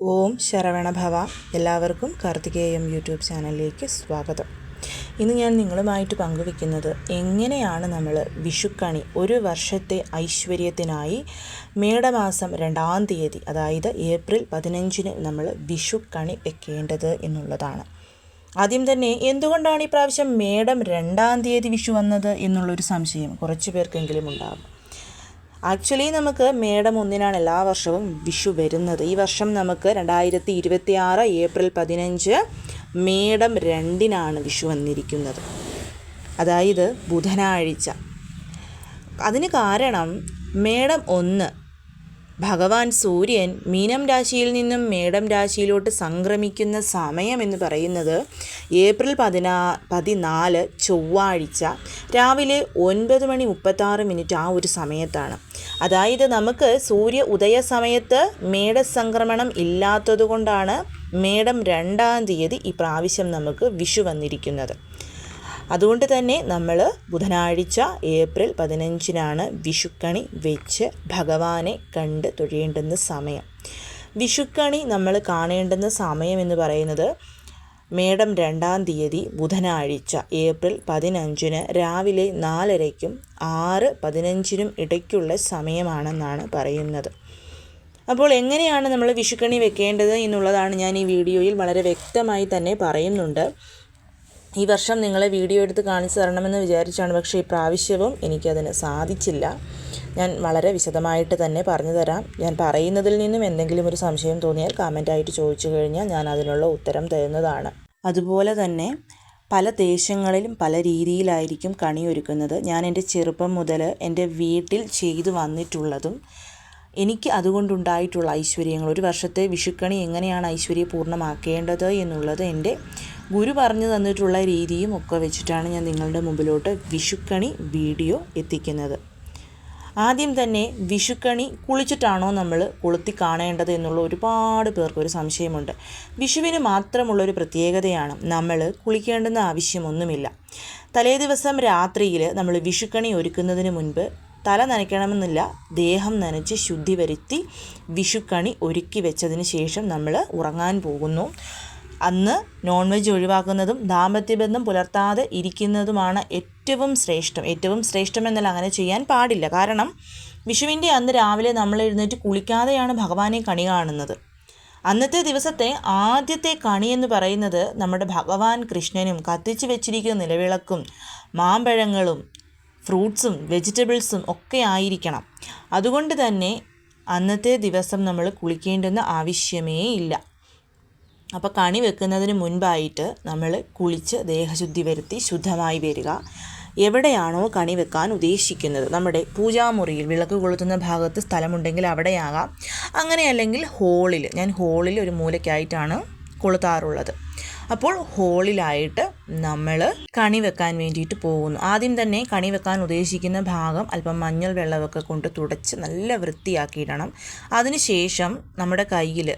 ഓം ശരവണഭവ. എല്ലാവർക്കും കാർത്തികേയം യൂട്യൂബ് ചാനലിലേക്ക് സ്വാഗതം. ഇന്ന് ഞാൻ നിങ്ങളുമായിട്ട് പങ്കുവെക്കുന്നത് എങ്ങനെയാണ് നമ്മൾ വിഷുക്കണി ഒരു വർഷത്തെ ഐശ്വര്യത്തിനായി മേടമാസം 2-ാം തീയതി, അതായത് ഏപ്രിൽ 15-ന് നമ്മൾ വിഷുക്കണി വെക്കേണ്ടത് എന്നുള്ളതാണ്. ആദ്യം തന്നെ എന്തുകൊണ്ടാണ് ഈ പ്രാവശ്യം മേടം 2-ാം തീയതി വിഷു വന്നത് എന്നുള്ളൊരു സംശയം കുറച്ച് പേർക്കെങ്കിലും ഉണ്ടാകും. ആക്ച്വലി നമുക്ക് മേടം 1-നാണ് എല്ലാ വർഷവും വിഷു വരുന്നത്. ഈ വർഷം നമുക്ക് 2026 ഏപ്രിൽ 15 മേടം 2-നാണ് വിഷു വന്നിരിക്കുന്നത്, അതായത് ബുധനാഴ്ച. അതിന് കാരണം മേടം 1 ഭഗവാൻ സൂര്യൻ മീനം രാശിയിൽ നിന്നും മേടം രാശിയിലോട്ട് സംക്രമിക്കുന്ന സമയം എന്ന് പറയുന്നത് ഏപ്രിൽ 14 ചൊവ്വാഴ്ച രാവിലെ 9:36 ആ ഒരു സമയത്താണ്. അതായത് നമുക്ക് സൂര്യ ഉദയ സമയത്ത് മേടസംക്രമണം ഇല്ലാത്തതുകൊണ്ടാണ് മേടം 2-ാം തീയതി ഈ പ്രാവശ്യം നമുക്ക് വിഷു വന്നിരിക്കുന്നത്. അതുകൊണ്ട് തന്നെ നമ്മൾ ബുധനാഴ്ച ഏപ്രിൽ 15-നാണ് വിഷുക്കണി വെച്ച് ഭഗവാനെ കണ്ട് തൊഴേണ്ടുന്ന സമയം. വിഷുക്കണി നമ്മൾ കാണേണ്ടുന്ന സമയം എന്ന് പറയുന്നത് മേടം 2-ാം തീയതി ബുധനാഴ്ച ഏപ്രിൽ 15-ന് രാവിലെ 4:30-ക്കും 6:15-നും ഇടയ്ക്കുള്ള സമയമാണെന്നാണ് പറയുന്നത്. അപ്പോൾ എങ്ങനെയാണ് നമ്മൾ വിഷുക്കണി വെക്കേണ്ടത് എന്നുള്ളതാണ് ഞാൻ ഈ വീഡിയോയിൽ വളരെ വ്യക്തമായി തന്നെ പറയുന്നുണ്ട്. ഈ വർഷം നിങ്ങളെ വീഡിയോ എടുത്ത് കാണിച്ചു തരണമെന്ന് വിചാരിച്ചാണ്, പക്ഷേ ഈ പ്രാവശ്യവും എനിക്കതിന് സാധിച്ചില്ല. ഞാൻ വളരെ വിശദമായിട്ട് തന്നെ പറഞ്ഞു തരാം. ഞാൻ പറയുന്നതിൽ നിന്നും എന്തെങ്കിലും ഒരു സംശയം തോന്നിയാൽ കമൻറ്റായിട്ട് ചോദിച്ചു കഴിഞ്ഞാൽ ഞാൻ അതിനുള്ള ഉത്തരം തരുന്നതാണ്. അതുപോലെ തന്നെ പല ദേശങ്ങളിലും പല രീതിയിലായിരിക്കും കണി ഒരുക്കുന്നത്. ഞാൻ എൻ്റെ ചെറുപ്പം മുതൽ എൻ്റെ വീട്ടിൽ ചെയ്തു വന്നിട്ടുള്ളതും എനിക്ക് അതുകൊണ്ടുണ്ടായിട്ടുള്ള ഐശ്വര്യങ്ങൾ, ഒരു വർഷത്തെ വിഷുക്കണി എങ്ങനെയാണ് ഐശ്വര്യപൂർണ്ണമാക്കേണ്ടത് എന്നുള്ളത് എൻ്റെ ഗുരു പറഞ്ഞു തന്നിട്ടുള്ള രീതിയും ഒക്കെ വെച്ചിട്ടാണ് ഞാൻ നിങ്ങളുടെ മുമ്പിലോട്ട് വിഷുക്കണി വീഡിയോ എത്തിക്കുന്നത്. ആദ്യം തന്നെ വിഷുക്കണി കുളിച്ചിട്ടാണോ നമ്മൾ കൊളുത്തി കാണേണ്ടത് എന്നുള്ള ഒരുപാട് പേർക്കൊരു സംശയമുണ്ട്. വിഷുവിന് മാത്രമുള്ളൊരു പ്രത്യേകതയാണ്, നമ്മൾ കുളിക്കേണ്ടുന്ന ആവശ്യമൊന്നുമില്ല. തലേദിവസം രാത്രിയിൽ നമ്മൾ വിഷുക്കണി ഒരുക്കുന്നതിന് മുൻപ് തല നനയ്ക്കണമെന്നില്ല, ദേഹം നനച്ച് ശുദ്ധി വരുത്തി വിഷുക്കണി ഒരുക്കി വെച്ചതിന് ശേഷം നമ്മൾ ഉറങ്ങാൻ പോകുന്നു. അന്ന് നോൺ വെജ് ഒഴിവാക്കുന്നതും ദാമ്പത്യബന്ധം പുലർത്താതെ ഇരിക്കുന്നതുമാണ് ഏറ്റവും ശ്രേഷ്ഠം എന്നല്ല, അങ്ങനെ ചെയ്യാൻ പാടില്ല. കാരണം വിഷുവിൻ്റെ അന്ന് രാവിലെ നമ്മൾ എഴുന്നേറ്റ് കുളിക്കാതെയാണ് ഭഗവാനെ കണി കാണുന്നത്. അന്നത്തെ ദിവസത്തെ ആദ്യത്തെ കണി എന്ന് പറയുന്നത് നമ്മുടെ ഭഗവാൻ കൃഷ്ണനും കത്തിച്ച് വെച്ചിരിക്കുന്ന നിലവിളക്കും മാമ്പഴങ്ങളും ഫ്രൂട്ട്സും വെജിറ്റബിൾസും ഒക്കെ ആയിരിക്കണം. അതുകൊണ്ട് തന്നെ അന്നത്തെ ദിവസം നമ്മൾ കുളിക്കേണ്ടുന്ന ആവശ്യമേ ഇല്ല. അപ്പോൾ കണി വെക്കുന്നതിന് മുൻപായിട്ട് നമ്മൾ കുളിച്ച് ദേഹശുദ്ധി വരുത്തി ശുദ്ധമായി വരിക. എവിടെയാണോ കണി വെക്കാൻ ഉദ്ദേശിക്കുന്നത്, നമ്മുടെ പൂജാമുറിയിൽ വിളക്ക് കൊളുത്തുന്ന ഭാഗത്ത് സ്ഥലമുണ്ടെങ്കിൽ അവിടെയാകാം, അങ്ങനെയല്ലെങ്കിൽ ഹോളിൽ. ഞാൻ ഹോളിൽ ഒരു മൂലയ്ക്കായിട്ടാണ് കൊളുത്താറുള്ളത്. അപ്പോൾ ഹോളിലായിട്ട് നമ്മൾ കണി വെക്കാൻ വേണ്ടിയിട്ട് പോകുന്നു. ആദ്യം തന്നെ കണി വെക്കാൻ ഉദ്ദേശിക്കുന്ന ഭാഗം അല്പം മഞ്ഞൾ വെള്ളമൊക്കെ കൊണ്ട് തുടച്ച് നല്ല വൃത്തിയാക്കിയിടണം. അതിനുശേഷം നമ്മുടെ കയ്യിൽ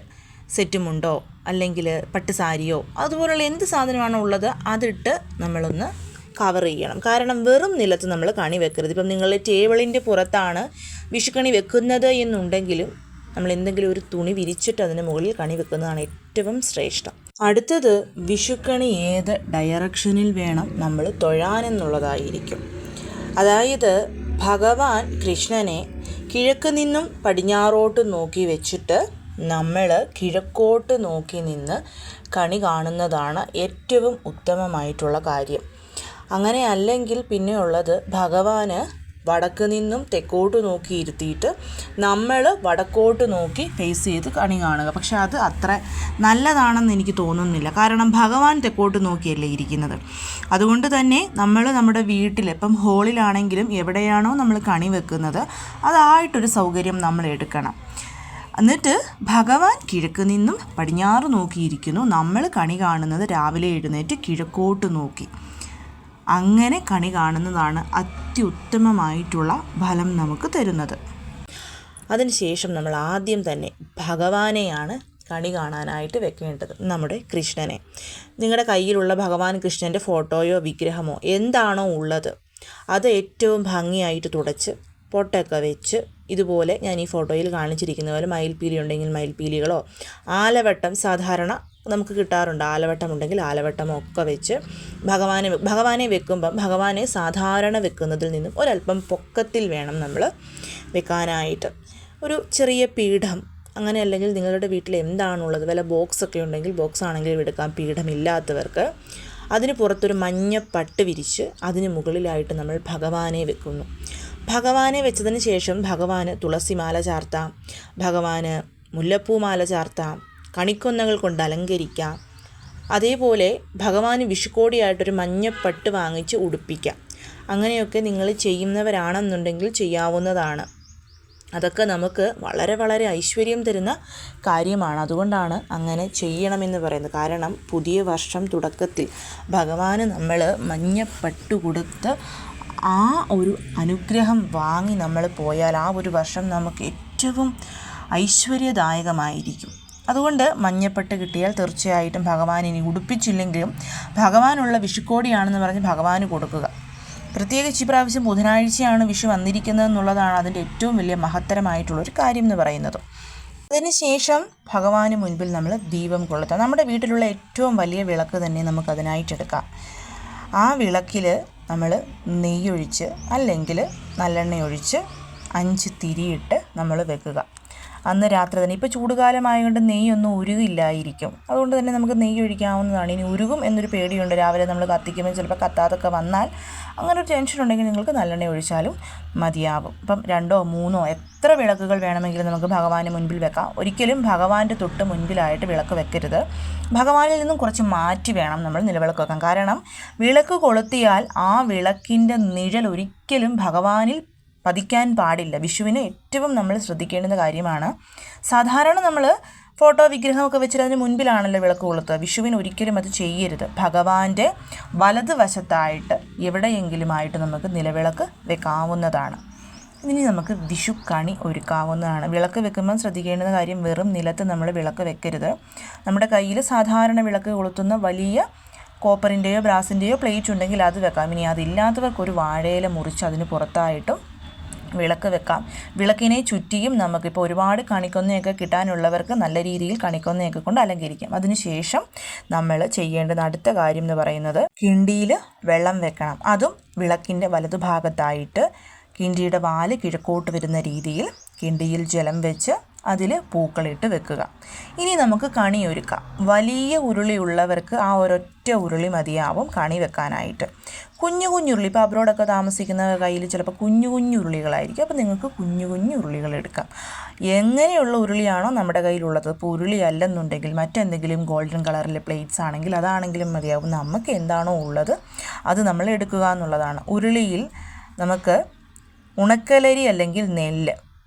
സെറ്റുമുണ്ടോ അല്ലെങ്കിൽ പട്ടുസാരിയോ അതുപോലുള്ള എന്ത് സാധനമാണോ ഉള്ളത് അതിട്ട് നമ്മളൊന്ന് കവർ ചെയ്യണം. കാരണം വെറും നിലത്ത് നമ്മൾ കണി വെക്കരുത്. ഇപ്പം നിങ്ങളുടെ ടേബിളിൻ്റെ പുറത്താണ് വിഷുക്കണി വെക്കുന്നത് എന്നുണ്ടെങ്കിലും നമ്മൾ എന്തെങ്കിലും ഒരു തുണി വിരിച്ചിട്ട് അതിന് മുകളിൽ കണി വെക്കുന്നതാണ് ഏറ്റവും ശ്രേഷ്ഠം. അടുത്തത് വിഷുക്കണി ഏത് ഡയറക്ഷനിൽ വേണം നമ്മൾ തൊഴാനെന്നുള്ളതായിരിക്കും. അതായത് ഭഗവാൻ കൃഷ്ണനെ കിഴക്ക് നിന്നും പടിഞ്ഞാറോട്ട് നോക്കി വെച്ചിട്ട് നമ്മൾ കിഴക്കോട്ട് നോക്കി നിന്ന് കണി കാണുന്നതാണ് ഏറ്റവും ഉത്തമമായിട്ടുള്ള കാര്യം. അങ്ങനെ അല്ലെങ്കിൽ പിന്നെ ഉള്ളത് ഭഗവാന് വടക്ക് നിന്നും തെക്കോട്ട് നോക്കി ഇരുത്തിയിട്ട് നമ്മൾ വടക്കോട്ട് നോക്കി ഫേസ് ചെയ്ത് കണി കാണുക. പക്ഷെ അത് അത്ര നല്ലതാണെന്ന് എനിക്ക് തോന്നുന്നില്ല. കാരണം ഭഗവാൻ തെക്കോട്ട് നോക്കിയല്ലേ ഇരിക്കുന്നത്. അതുകൊണ്ട് തന്നെ നമ്മൾ നമ്മുടെ വീട്ടിൽ ഇപ്പം ഹോളിലാണെങ്കിലും എവിടെയാണോ നമ്മൾ കണി വെക്കുന്നത് അതായിട്ടൊരു സൗകര്യം നമ്മൾ എടുക്കണം. എന്നിട്ട് ഭഗവാൻ കിഴക്ക് നിന്നും പടിഞ്ഞാറ് നോക്കിയിരിക്കുന്നു, നമ്മൾ കണി കാണുന്നത് രാവിലെ എഴുന്നേറ്റ് കിഴക്കോട്ട് നോക്കി. അങ്ങനെ കണി കാണുന്നതാണ് അത്യുത്തമമായിട്ടുള്ള ഫലം നമുക്ക് തരുന്നത്. അതിനുശേഷം നമ്മൾ ആദ്യം തന്നെ ഭഗവാനെയാണ് കണി കാണാനായിട്ട് വെക്കേണ്ടത്, നമ്മുടെ കൃഷ്ണനെ. നിങ്ങളുടെ കയ്യിലുള്ള ഭഗവാൻ കൃഷ്ണൻ്റെ ഫോട്ടോയോ വിഗ്രഹമോ എന്താണോ ഉള്ളത് അത് ഏറ്റവും ഭംഗിയായിട്ട് തുടച്ച് പൊട്ടൊക്കെ വെച്ച് ഇതുപോലെ ഞാൻ ഈ ഫോട്ടോയിൽ കാണിച്ചിരിക്കുന്ന പോലെ മയിൽപ്പീലി ഉണ്ടെങ്കിൽ മയിൽപ്പീലികളോ ആലവട്ടം സാധാരണ നമുക്ക് കിട്ടാറുണ്ട്, ആലവട്ടം ഉണ്ടെങ്കിൽ ആലവട്ടമോ ഒക്കെ വെച്ച് ഭഗവാനെ വെക്കുമ്പം ഭഗവാനെ സാധാരണ വെക്കുന്നതിൽ നിന്നും ഒരല്പം പൊക്കത്തിൽ വേണം നമ്മൾ വെക്കാനായിട്ട്. ഒരു ചെറിയ പീഠം അങ്ങനെ, അല്ലെങ്കിൽ നിങ്ങളുടെ വീട്ടിൽ എന്താണുള്ളത്, വല്ല ബോക്സൊക്കെ ഉണ്ടെങ്കിൽ ബോക്സ് ആണെങ്കിലും എടുക്കാം. പീഠമില്ലാത്തവർക്ക് അതിന് പുറത്തൊരു മഞ്ഞ പട്ട് വിരിച്ച് അതിന് മുകളിലായിട്ട് നമ്മൾ ഭഗവാനെ വെക്കുന്നു. ഭഗവാനെ വെച്ചതിന് ശേഷം ഭഗവാന് തുളസിമാല ചാർത്താം, ഭഗവാന് മുല്ലപ്പൂമാല ചാർത്താം, കണിക്കൊന്നകൾ കൊണ്ട് അലങ്കരിക്കാം. അതേപോലെ ഭഗവാന് വിഷുക്കോടിയായിട്ടൊരു മഞ്ഞപ്പട്ട് വാങ്ങിച്ച് ഉടുപ്പിക്കാം. അങ്ങനെയൊക്കെ നിങ്ങൾ ചെയ്യുന്നവരാണെന്നുണ്ടെങ്കിൽ ചെയ്യാവുന്നതാണ്. അതൊക്കെ നമുക്ക് വളരെ വളരെ ഐശ്വര്യം തരുന്ന കാര്യമാണ്. അതുകൊണ്ടാണ് അങ്ങനെ ചെയ്യണമെന്ന് പറയുന്നത്. കാരണം പുതിയ വർഷം തുടക്കത്തിൽ ഭഗവാന് നമ്മൾ മഞ്ഞപ്പട്ട് കൊടുത്ത് ആ ഒരു അനുഗ്രഹം വാങ്ങി നമ്മൾ പോയാൽ ആ ഒരു വർഷം നമുക്ക് ഏറ്റവും ഐശ്വര്യദായകമായിരിക്കും. അതുകൊണ്ട് മഞ്ഞപ്പട്ട് കിട്ടിയാൽ തീർച്ചയായിട്ടും ഭഗവാൻ ഇനി ഉടുപ്പിച്ചില്ലെങ്കിലും ഭഗവാനുള്ള വിഷുക്കോടിയാണെന്ന് പറഞ്ഞ് ഭഗവാന് കൊടുക്കുക. പ്രത്യേകിച്ച് ഇപ്രാവശ്യം ബുധനാഴ്ചയാണ് വിഷു വന്നിരിക്കുന്നതെന്നുള്ളതാണ് അതിൻ്റെ ഏറ്റവും വലിയ മഹത്തരമായിട്ടുള്ളൊരു കാര്യം എന്ന് പറയുന്നത്. അതിനുശേഷം ഭഗവാന് മുൻപിൽ നമ്മൾ ദീപം കൊളുത്താം. നമ്മുടെ വീട്ടിലുള്ള ഏറ്റവും വലിയ വിളക്ക് തന്നെ നമുക്കതിനായിട്ടെടുക്കാം. ആ വിളക്കിൽ നമ്മൾ നെയ്യൊഴിച്ച് അല്ലെങ്കിൽ നല്ലെണ്ണയൊഴിച്ച് 5 തിരിയിട്ട് നമ്മൾ വെക്കുക. അന്ന് രാത്രി തന്നെ. ഇപ്പോൾ ചൂടുകാലമായതുകൊണ്ട് നെയ്യൊന്നും ഉരുകില്ലായിരിക്കും, അതുകൊണ്ട് തന്നെ നമുക്ക് നെയ്യ് ഒഴിക്കാവുന്നതാണ്. ഇനി ഉരുകും എന്നൊരു പേടിയുണ്ട്, രാവിലെ നമ്മൾ കത്തിക്കുമ്പോൾ ചിലപ്പോൾ കത്താതൊക്കെ വന്നാൽ, അങ്ങനെ ഒരു ടെൻഷൻ ഉണ്ടെങ്കിൽ നിങ്ങൾക്ക് നല്ലെണ്ണ ഒഴിച്ചാലും മതിയാവും. ഇപ്പം 2 or 3 എത്ര വിളക്കുകൾ വേണമെങ്കിലും നമുക്ക് ഭഗവാന് മുൻപിൽ വെക്കാം. ഒരിക്കലും ഭഗവാന്റെ തൊട്ട് മുൻപിലായിട്ട് വിളക്ക് വെക്കരുത്. ഭഗവാനിൽ നിന്നും കുറച്ച് മാറ്റി വേണം നമ്മൾ നിലവിളക്ക് വെക്കാൻ. കാരണം വിളക്ക് കൊളുത്തിയാൽ ആ വിളക്കിൻ്റെ നിഴൽ ഒരിക്കലും ഭഗവാനിൽ പതിക്കാൻ പാടില്ല. വിഷുവിന് ഏറ്റവും നമ്മൾ ശ്രദ്ധിക്കേണ്ടുന്ന കാര്യമാണ്. സാധാരണ നമ്മൾ ഫോട്ടോ വിഗ്രഹമൊക്കെ വെച്ചിട്ട് അതിന് മുൻപിലാണല്ലോ വിളക്ക് കൊളുത്തുക. വിഷുവിന് ഒരിക്കലും അത് ചെയ്യരുത്. ഭഗവാന്റെ വലത് വശത്തായിട്ട് എവിടെയെങ്കിലുമായിട്ട് നമുക്ക് നിലവിളക്ക് വെക്കാവുന്നതാണ്. ഇനി നമുക്ക് വിഷുക്കണി ഒരുക്കാവുന്നതാണ്. വിളക്ക് വെക്കുമ്പോൾ ശ്രദ്ധിക്കേണ്ടുന്ന കാര്യം, വെറും നിലത്ത് നമ്മൾ വിളക്ക് വെക്കരുത്. നമ്മുടെ കയ്യിൽ സാധാരണ വിളക്ക് കൊളുത്തുന്ന വലിയ കോപ്പറിൻ്റെയോ ബ്രാസിൻ്റെയോ പ്ലേറ്റ് ഉണ്ടെങ്കിൽ അത് വെക്കാം. ഇനി അതില്ലാത്തവർക്കൊരു വാഴയില മുറിച്ച് അതിന് പുറത്തായിട്ടും വിളക്ക് വെക്കാം. വിളക്കിനെ ചുറ്റിയും നമുക്കിപ്പോൾ ഒരുപാട് കണിക്കൊന്നയൊക്കെ കിട്ടാനുള്ളവർക്ക് നല്ല രീതിയിൽ കണിക്കൊന്നയൊക്കെ കൊണ്ട് അലങ്കരിക്കാം. അതിനുശേഷം നമ്മൾ ചെയ്യേണ്ടുന്ന അടുത്ത കാര്യം എന്ന് പറയുന്നത് കിണ്ടിയിൽ വെള്ളം വെക്കണം. അതും വിളക്കിൻ്റെ വലതുഭാഗത്തായിട്ട് കിണ്ടിയുടെ വാല് കിഴക്കോട്ട് വരുന്ന രീതിയിൽ കിണ്ടിയിൽ ജലം വെച്ച് അതിൽ പൂക്കളിട്ട് വെക്കുക. ഇനി നമുക്ക് കണി ഒരുക്കാം. വലിയ ഉരുളിയുള്ളവർക്ക് ആ ഒരൊറ്റ ഉരുളി മതിയാവും കണി വെക്കാനായിട്ട്. കുഞ്ഞു കുഞ്ഞുരുളി, ഇപ്പോൾ അബ്രോഡൊക്കെ താമസിക്കുന്ന കയ്യിൽ ചിലപ്പോൾ കുഞ്ഞു കുഞ്ഞു ഉരുളികളായിരിക്കും. അപ്പോൾ നിങ്ങൾക്ക് കുഞ്ഞു കുഞ്ഞു ഉരുളികൾ എടുക്കാം. എങ്ങനെയുള്ള ഉരുളിയാണോ നമ്മുടെ കയ്യിലുള്ളത്. ഇപ്പോൾ ഉരുളി അല്ലെന്നുണ്ടെങ്കിൽ മറ്റെന്തെങ്കിലും ഗോൾഡൻ കളറിലെ പ്ലേറ്റ്സ് ആണെങ്കിൽ അതാണെങ്കിലും മതിയാവും. നമുക്ക് എന്താണോ ഉള്ളത് അത് നമ്മൾ എടുക്കുക എന്നുള്ളതാണ്. ഉരുളിയിൽ നമുക്ക് ഉണക്കലരി അല്ലെങ്കിൽ നെല്ല്,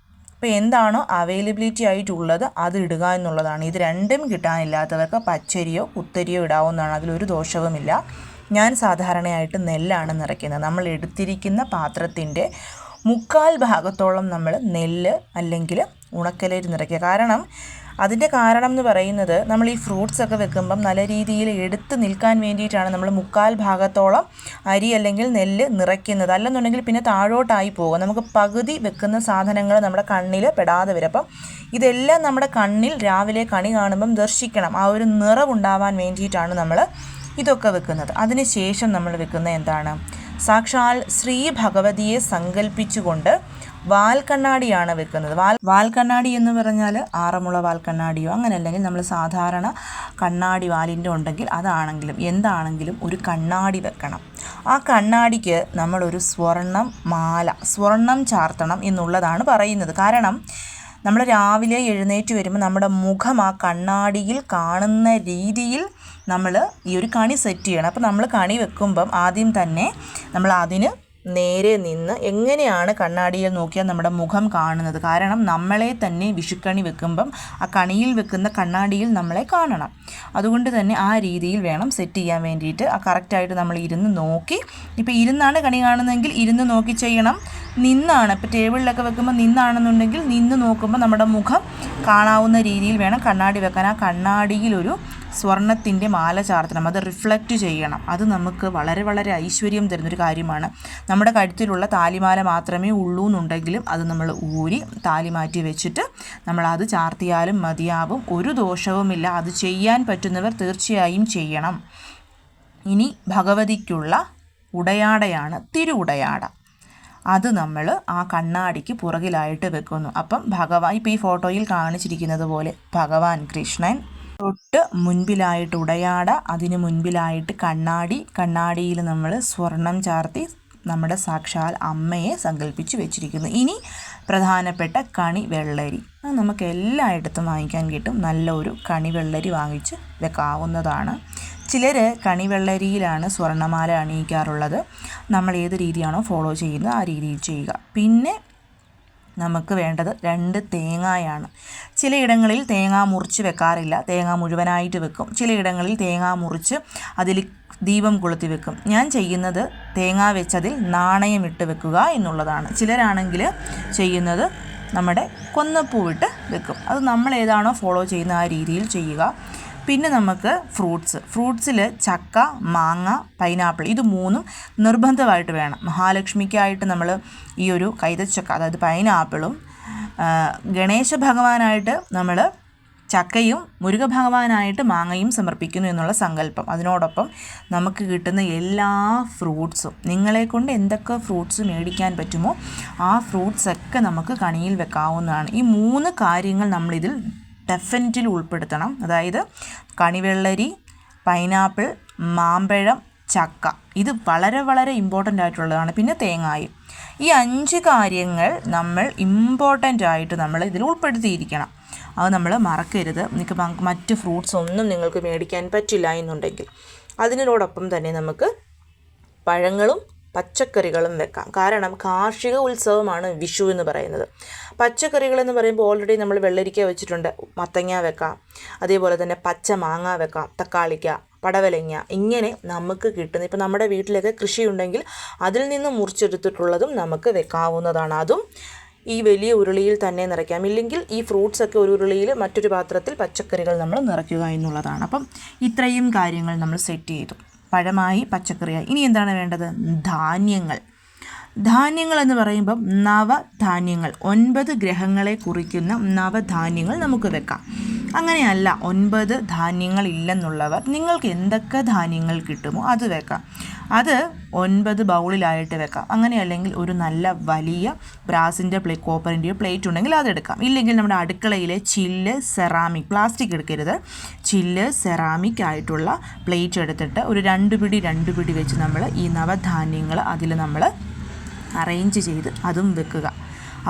ഇപ്പോൾ എന്താണോ അവൈലബിലിറ്റി ആയിട്ടുള്ളത് അത് ഇടുക എന്നുള്ളതാണ്. ഇത് രണ്ടും കിട്ടാനില്ലാത്തവർക്ക് പച്ചരിയോ കുത്തരിയോ ഇടാവുന്നതാണ്. അതിലൊരു ദോഷവുമില്ല. ഞാൻ സാധാരണയായിട്ട് നെല്ലാണ് നിറയ്ക്കുന്നത്. നമ്മൾ എടുത്തിരിക്കുന്ന പാത്രത്തിൻ്റെ 1/4 ഭാഗത്തോളം നമ്മൾ നെല്ല് അല്ലെങ്കിൽ ഉണക്കലരി നിറയ്ക്കുക. അതിൻ്റെ കാരണം എന്ന് പറയുന്നത്, നമ്മൾ ഈ ഫ്രൂട്ട്സൊക്കെ വെക്കുമ്പം നല്ല രീതിയിൽ എടുത്ത് നിൽക്കാൻ വേണ്ടിയിട്ടാണ് നമ്മൾ 1/4 ഭാഗത്തോളം അരി അല്ലെങ്കിൽ നെല്ല് നിറയ്ക്കുന്നത്. അല്ലെന്നുണ്ടെങ്കിൽ പിന്നെ താഴോട്ടായി പോകും. നമുക്ക് പകുതി വെക്കുന്ന സാധനങ്ങൾ നമ്മുടെ കണ്ണിൽ പെടാതെ വരും. അപ്പം ഇതെല്ലാം നമ്മുടെ കണ്ണിൽ രാവിലെ കണി കാണുമ്പം ദർശിക്കണം. ആ ഒരു നിറവുണ്ടാവാൻ വേണ്ടിയിട്ടാണ് നമ്മൾ ഇതൊക്കെ വെക്കുന്നത്. അതിനുശേഷം നമ്മൾ വെക്കുന്ന എന്താണ്, സാക്ഷാൽ ശ്രീ ഭഗവതിയെ സങ്കല്പിച്ചുകൊണ്ട് വാൽക്കണ്ണാടിയാണ് വെക്കുന്നത്. വാൽക്കണ്ണാടി എന്ന് പറഞ്ഞാൽ 6 മുള വാൽക്കണ്ണാടിയോ അങ്ങനെ, അല്ലെങ്കിൽ നമ്മൾ സാധാരണ കണ്ണാടി വാലിൻ്റെ ഉണ്ടെങ്കിൽ അതാണെങ്കിലും എന്താണെങ്കിലും ഒരു കണ്ണാടി വെക്കണം. ആ കണ്ണാടിക്ക് നമ്മളൊരു സ്വർണം ചാർത്തണം എന്നുള്ളതാണ് പറയുന്നത്. കാരണം നമ്മൾ രാവിലെ എഴുന്നേറ്റ് വരുമ്പോൾ നമ്മുടെ മുഖം ആ കണ്ണാടിയിൽ കാണുന്ന രീതിയിൽ നമ്മൾ ഈ ഒരു കണി സെറ്റ് ചെയ്യണം. അപ്പോൾ നമ്മൾ കണി വെക്കുമ്പം ആദ്യം തന്നെ നമ്മൾ അതിന് നേരെ നിന്ന് എങ്ങനെയാണ് കണ്ണാടിയിൽ നോക്കിയാൽ നമ്മുടെ മുഖം കാണുന്നത്. കാരണം നമ്മളെ തന്നെ വിഷുക്കണി വെക്കുമ്പം ആ കണിയിൽ വെക്കുന്ന കണ്ണാടിയിൽ നമ്മളെ കാണണം. അതുകൊണ്ട് തന്നെ ആ രീതിയിൽ വേണം സെറ്റ് ചെയ്യാൻ വേണ്ടിയിട്ട്. ആ കറക്റ്റായിട്ട് നമ്മൾ ഇരുന്ന് നോക്കി, ഇപ്പോൾ ഇരുന്നാണ് കണി കാണുന്നതെങ്കിൽ ഇരുന്ന് നോക്കി ചെയ്യണം. നിന്നാണ്, ഇപ്പോൾ ടേബിളിലൊക്കെ വെക്കുമ്പോൾ നിന്നാണെന്നുണ്ടെങ്കിൽ നിന്ന് നോക്കുമ്പോൾ നമ്മുടെ മുഖം കാണാവുന്ന രീതിയിൽ വേണം കണ്ണാടി വെക്കാൻ. ആ കണ്ണാടിയിലൊരു സ്വർണത്തിൻ്റെ മാല ചാർത്തണം, അത് റിഫ്ലക്റ്റ് ചെയ്യണം. അത് നമുക്ക് വളരെ വളരെ ഐശ്വര്യം തരുന്നൊരു കാര്യമാണ്. നമ്മുടെ കഴുത്തിലുള്ള താലിമാല മാത്രമേ ഉള്ളൂ എന്നുണ്ടെങ്കിലും അത് നമ്മൾ ഊരി താലി മാറ്റി വെച്ചിട്ട് നമ്മളത് ചാർത്തിയാലും മതിയാവും, ഒരു ദോഷവുമില്ല. അത് ചെയ്യാൻ പറ്റുന്നവർ തീർച്ചയായും ചെയ്യണം. ഇനി ഭഗവതിക്കുള്ള ഉടയാടയാണ് തിരുവുടയാട. അത് നമ്മൾ ആ കണ്ണാടിക്ക് പുറകിലായിട്ട് വെക്കുന്നു. അപ്പം ഭഗവാൻ ഇപ്പോൾ ഈ ഫോട്ടോയിൽ കാണിച്ചിരിക്കുന്നത് പോലെ ഭഗവാൻ കൃഷ്ണൻ, തൊട്ട് മുൻപിലായിട്ട് ഉടയാട, അതിന് മുൻപിലായിട്ട് കണ്ണാടി, കണ്ണാടിയിൽ നമ്മൾ സ്വർണം ചാർത്തി നമ്മുടെ സാക്ഷാൽ അമ്മയെ സങ്കല്പിച്ച് വെച്ചിരിക്കുന്നു. ഇനി പ്രധാനപ്പെട്ട കണി വെള്ളരി, അത് നമുക്ക് എല്ലായിടത്തും വാങ്ങിക്കാൻ കിട്ടും. നല്ല ഒരു കണി വെള്ളരി വാങ്ങിച്ച് വെക്കാവുന്നതാണ്. ചിലർ കണിവെള്ളരിയിലാണ് സ്വർണ്ണമാല അണിയിക്കാറുള്ളത്. നമ്മൾ ഏത് രീതിയാണോ ഫോളോ ചെയ്യുന്നത് ആ രീതിയിൽ ചെയ്യുക. പിന്നെ നമുക്ക് വേണ്ടത് 2 തേങ്ങയാണ്. ചിലയിടങ്ങളിൽ തേങ്ങ മുറിച്ച് വെക്കാറില്ല, തേങ്ങ മുഴുവനായിട്ട് വെക്കും. ചിലയിടങ്ങളിൽ തേങ്ങ മുറിച്ച് അതിൽ ദീപം കൊളുത്തി വെക്കും. ഞാൻ ചെയ്യുന്നത് തേങ്ങ വെച്ചതിൽ നാണയം ഇട്ട് വെക്കുക എന്നുള്ളതാണ്. ചിലരാണെങ്കിൽ ചെയ്യുന്നത് നമ്മുടെ കൊന്നപ്പൂവിട്ട് വെക്കും. അത് നമ്മൾ ഏതാണോ ഫോളോ ചെയ്യുന്ന ആ രീതിയിൽ ചെയ്യുക. പിന്നെ നമുക്ക് ഫ്രൂട്ട്സിൽ ചക്ക, മാങ്ങ, പൈനാപ്പിൾ, ഇത് 3 നിർബന്ധമായിട്ട് വേണം. മഹാലക്ഷ്മിക്കായിട്ട് നമ്മൾ ഈ ഒരു കൈതച്ചക്ക, അതായത് പൈനാപ്പിളും, ഗണേശ ഭഗവാനായിട്ട് നമ്മൾ ചക്കയും, മുരുക ഭഗവാനായിട്ട് മാങ്ങയും സമർപ്പിക്കുന്നു എന്നുള്ള സങ്കല്പം. അതിനോടൊപ്പം നമുക്ക് കിട്ടുന്ന എല്ലാ ഫ്രൂട്ട്സും, നിങ്ങളെക്കൊണ്ട് എന്തൊക്കെ ഫ്രൂട്ട്സ് മേടിക്കാൻ പറ്റുമോ ആ ഫ്രൂട്ട്സൊക്കെ നമുക്ക് കണിയിൽ വെക്കാവുന്നതാണ്. ഈ 3 കാര്യങ്ങൾ നമ്മളിതിൽ ഡെഫിനറ്റ്ലി ഉൾപ്പെടുത്തണം. അതായത് കണിവെള്ളരി, പൈനാപ്പിൾ, മാമ്പഴം, ചക്ക, ഇത് വളരെ വളരെ ഇമ്പോർട്ടൻ്റ് ആയിട്ടുള്ളതാണ്. പിന്നെ തേങ്ങായും. ഈ 5 കാര്യങ്ങൾ നമ്മൾ ഇമ്പോർട്ടൻ്റ് ആയിട്ട് നമ്മൾ ഇതിൽ ഉൾപ്പെടുത്തിയിരിക്കണം. അത് നമ്മൾ മറക്കരുത്. നിങ്ങൾക്ക് മറ്റ് ഫ്രൂട്ട്സ് ഒന്നും നിങ്ങൾക്ക് മേടിക്കാൻ പറ്റില്ല എന്നുണ്ടെങ്കിൽ. അതിനോടൊപ്പം തന്നെ നമുക്ക് പഴങ്ങളും പച്ചക്കറികളും വെക്കാം. കാരണം കാർഷിക ഉത്സവമാണ് വിഷു എന്ന് പറയുന്നത്. പച്ചക്കറികളെന്ന് പറയുമ്പോൾ ഓൾറെഡി നമ്മൾ വെള്ളരിക്ക വെച്ചിട്ടുണ്ട്, മത്തങ്ങ വെക്കാം, അതേപോലെ തന്നെ പച്ച മാങ്ങ വെക്കാം, തക്കാളിക്ക, പടവലങ്ങ, ഇങ്ങനെ നമുക്ക് കിട്ടുന്ന, ഇപ്പോൾ നമ്മുടെ വീട്ടിലൊക്കെ കൃഷിയുണ്ടെങ്കിൽ അതിൽ നിന്ന് മുറിച്ചെടുത്തിട്ടുള്ളതും നമുക്ക് വെക്കാവുന്നതാണ്. അതും ഈ വലിയ ഉരുളിയിൽ തന്നെ നിറയ്ക്കാം. ഇല്ലെങ്കിൽ ഈ ഫ്രൂട്ട്സൊക്കെ ഒരു ഉരുളിയിൽ മറ്റൊരു പാത്രത്തിൽ പച്ചക്കറികൾ നമ്മൾ നിറയ്ക്കുക എന്നുള്ളതാണ്. അപ്പം ഇത്രയും കാര്യങ്ങൾ നമ്മൾ സെറ്റ് ചെയ്തു. പഴമായി, പച്ചക്കറിയായി. ഇനി എന്താണ് വേണ്ടത്? ധാന്യങ്ങൾ എന്ന് പറയുമ്പം നവധാന്യങ്ങൾ, 9 ഗ്രഹങ്ങളെ കുറിക്കുന്ന നവധാന്യങ്ങൾ നമുക്ക് വെക്കാം. അങ്ങനെയല്ല 9 ധാന്യങ്ങൾ ഇല്ലെന്നുള്ളവർ നിങ്ങൾക്ക് എന്തൊക്കെ ധാന്യങ്ങൾ കിട്ടുമോ അത് വെക്കാം. അത് 9 ബൗളിലായിട്ട് വെക്കാം. അങ്ങനെയല്ലെങ്കിൽ ഒരു നല്ല വലിയ ബ്രാസിൻ്റെ കോപ്പറിൻ്റെയോ പ്ലേറ്റ് ഉണ്ടെങ്കിൽ അതെടുക്കാം. ഇല്ലെങ്കിൽ നമ്മുടെ അടുക്കളയിലെ ചില്ല്, സെറാമിക്, പ്ലാസ്റ്റിക് എടുക്കരുത്, ചില്ല്, സെറാമിക് ആയിട്ടുള്ള പ്ലേറ്റ് എടുത്തിട്ട് ഒരു 2 പിടി വെച്ച് നമ്മൾ ഈ നവധാന്യങ്ങൾ അതിൽ നമ്മൾ അറേഞ്ച് ചെയ്ത് അതും വെക്കുക.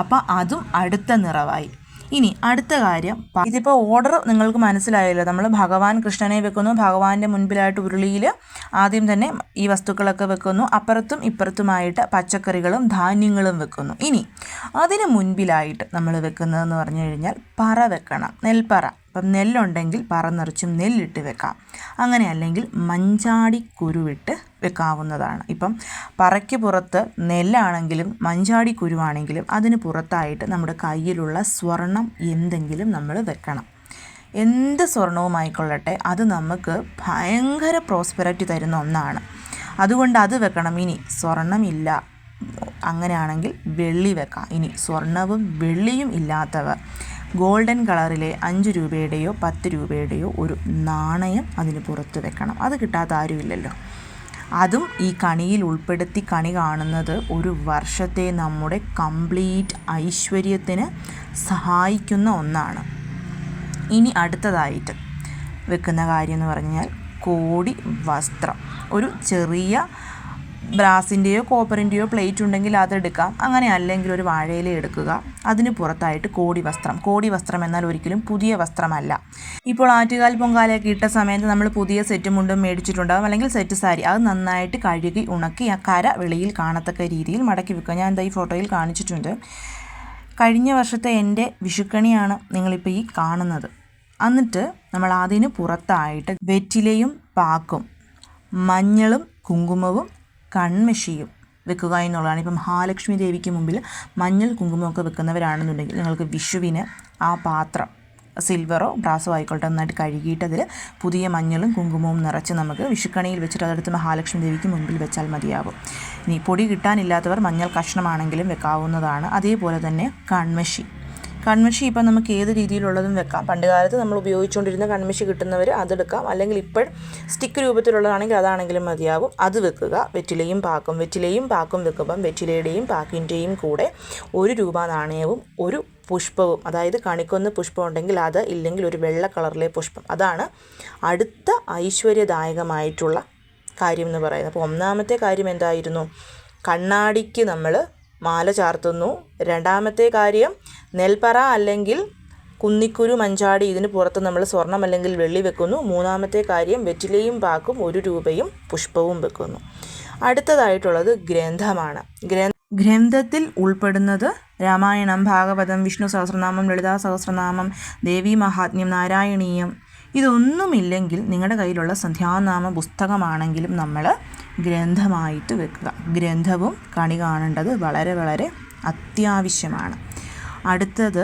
അപ്പോൾ അതും അടുത്ത നിറവായി. ഇനി അടുത്ത കാര്യം, ഇതിപ്പോൾ ഓർഡർ നിങ്ങൾക്ക് മനസ്സിലായല്ലോ. നമ്മൾ ഭഗവാൻ കൃഷ്ണനെ വെക്കുന്നു, ഭഗവാന്റെ മുൻപിലായിട്ട് ഉരുളിയിൽ ആദ്യം തന്നെ ഈ വസ്തുക്കളൊക്കെ വെക്കുന്നു, അപ്പുറത്തും ഇപ്പുറത്തുമായിട്ട് പച്ചക്കറികളും ധാന്യങ്ങളും വെക്കുന്നു. ഇനി അതിന് മുൻപിലായിട്ട് നമ്മൾ വെക്കുന്നതെന്ന് പറഞ്ഞു കഴിഞ്ഞാൽ പറ വെക്കണം, നെൽപ്പറ. അപ്പം നെല്ലുണ്ടെങ്കിൽ പറ നിറച്ചും നെല്ലിട്ട് വെക്കാം. അങ്ങനെ അല്ലെങ്കിൽ മഞ്ചാടി കുരുവിട്ട് വെക്കാവുന്നതാണ്. ഇപ്പം പറയ്ക്ക് പുറത്ത് നെല്ലാണെങ്കിലും മഞ്ചാടി കുരുവാണെങ്കിലും അതിന് പുറത്തായിട്ട് നമ്മുടെ കയ്യിലുള്ള സ്വർണം എന്തെങ്കിലും നമ്മൾ വെക്കണം. എന്ത് സ്വർണവുമായിക്കൊള്ളട്ടെ, അത് നമുക്ക് ഭയങ്കര പ്രോസ്പെറിറ്റി തരുന്ന ഒന്നാണ്. അതുകൊണ്ട് അത് വെക്കണം. ഇനി സ്വർണമില്ല, അങ്ങനെയാണെങ്കിൽ വെള്ളി വെക്കാം. ഇനി സ്വർണവും വെള്ളിയും ഇല്ലാത്തവർ ഗോൾഡൻ കളറിലെ 5 രൂപയുടെയോ 10 രൂപയുടെയോ ഒരു നാണയം അതിന് പുറത്ത് വെക്കണം. അത് കിട്ടാത്ത ആരുമില്ലല്ലോ. അതും ഈ കണിയിൽ ഉൾപ്പെടുത്തി കണി കാണുന്നത് ഒരു വർഷത്തെ നമ്മുടെ കംപ്ലീറ്റ് ഐശ്വര്യത്തിന് സഹായിക്കുന്ന ഒന്നാണ്. ഇനി അടുത്തതായിട്ട് വെക്കുന്ന കാര്യം എന്ന് പറഞ്ഞാൽ കോടി വസ്ത്രം. ഒരു ചെറിയ ബ്രാസിൻ്റെയോ കോപ്പറിൻ്റെയോ പ്ലേറ്റ് ഉണ്ടെങ്കിൽ അതെടുക്കാം. അങ്ങനെ അല്ലെങ്കിൽ ഒരു വാഴയില എടുക്കുക, അതിന് പുറത്തായിട്ട് കോടി വസ്ത്രം എന്നാൽ ഒരിക്കലും പുതിയ വസ്ത്രമല്ല. ഇപ്പോൾ ആറ്റുകാൽ പൊങ്കാലയൊക്കെ ഇട്ട സമയത്ത് നമ്മൾ പുതിയ സെറ്റ് മുണ്ടും മേടിച്ചിട്ടുണ്ടാകും, അല്ലെങ്കിൽ സെറ്റ് സാരി. അത് നന്നായിട്ട് കഴുകി ഉണക്കി ആ കര വെളിയിൽ കാണത്തക്ക രീതിയിൽ മടക്കി വെക്കുക. ഞാൻ എന്താ ഈ ഫോട്ടോയിൽ കാണിച്ചിട്ടുണ്ട്. കഴിഞ്ഞ വർഷത്തെ എൻ്റെ വിഷുക്കണിയാണ് നിങ്ങളിപ്പോൾ ഈ കാണുന്നത്. എന്നിട്ട് നമ്മൾ അതിന് പുറത്തായിട്ട് വെറ്റിലയും പാക്കും മഞ്ഞളും കുങ്കുമവും കൺമഷിയും വെക്കുക എന്നുള്ളതാണ്. ഇപ്പം മഹാലക്ഷ്മി ദേവിക്ക് മുമ്പിൽ മഞ്ഞൾ കുങ്കുമമൊക്കെ വെക്കുന്നവരാണെന്നുണ്ടെങ്കിൽ നിങ്ങൾക്ക് വിഷുവിന് ആ പാത്രം സിൽവറോ ബ്രാസോ ആയിക്കോട്ടെ നന്നായിട്ട് കഴുകിയിട്ട് അതിൽ പുതിയ മഞ്ഞളും കുങ്കുമവും നിറച്ച് നമുക്ക് വിഷുക്കണിയിൽ വെച്ചിട്ട് അതെടുത്ത് മഹാലക്ഷ്മി ദേവിക്ക് മുൻപിൽ വെച്ചാൽ മതിയാവും. ഇനി പൊടി കിട്ടാനില്ലാത്തവർ മഞ്ഞൾ കഷ്ണമാണെങ്കിലും വെക്കാവുന്നതാണ്. അതേപോലെ തന്നെ കൺമഷി ഇപ്പം നമുക്ക് ഏത് രീതിയിലുള്ളതും വെക്കാം. പണ്ട് കാലത്ത് നമ്മൾ ഉപയോഗിച്ചുകൊണ്ടിരുന്ന കൺമഷി കിട്ടുന്നവർ അതെടുക്കാം, അല്ലെങ്കിൽ ഇപ്പോൾ സ്റ്റിക്ക് രൂപത്തിലുള്ളതാണെങ്കിൽ അതാണെങ്കിലും മതിയാകും. അത് വെക്കുക. വെറ്റിലയും പാക്കും വെക്കുമ്പം വെറ്റിലയുടെയും പാക്കിൻ്റെയും കൂടെ 1 രൂപ നാണയവും ഒരു പുഷ്പവും, അതായത് കണിക്കൊന്ന പുഷ്പം ഉണ്ടെങ്കിൽ അത്, ഇല്ലെങ്കിൽ ഒരു വെള്ള കളറിലെ പുഷ്പം, അതാണ് അടുത്ത ഐശ്വര്യദായകമായിട്ടുള്ള കാര്യം എന്ന് പറയുന്നത്. അപ്പോൾ ഒന്നാമത്തെ കാര്യം എന്തായിരുന്നു? കണ്ണാടിക്ക് നമ്മൾ മാല ചാർത്തുന്നു. രണ്ടാമത്തെ കാര്യം നെൽപ്പറ അല്ലെങ്കിൽ കുന്നിക്കുരു മഞ്ചാടി ഇതിന് പുറത്ത് നമ്മൾ സ്വർണം അല്ലെങ്കിൽ വെള്ളി വെക്കുന്നു. മൂന്നാമത്തെ കാര്യം വെറ്റിലയും പാക്കും 1 രൂപയും പുഷ്പവും വെക്കുന്നു. അടുത്തതായിട്ടുള്ളത് ഗ്രന്ഥമാണ്. ഗ്രന്ഥത്തിൽ ഉൾപ്പെടുന്നത് രാമായണം, ഭാഗവതം, വിഷ്ണു സഹസ്രനാമം, ലളിതാ സഹസ്രനാമം, ദേവീ മഹാത്മ്യം, നാരായണീയം. ഇതൊന്നുമില്ലെങ്കിൽ നിങ്ങളുടെ കയ്യിലുള്ള സന്ധ്യാനാമ പുസ്തകമാണെങ്കിലും നമ്മൾ ഗ്രന്ഥമായിട്ട് വെക്കുക. ഗ്രന്ഥവും കണി കാണേണ്ടത് വളരെ വളരെ അത്യാവശ്യമാണ്. അടുത്തത്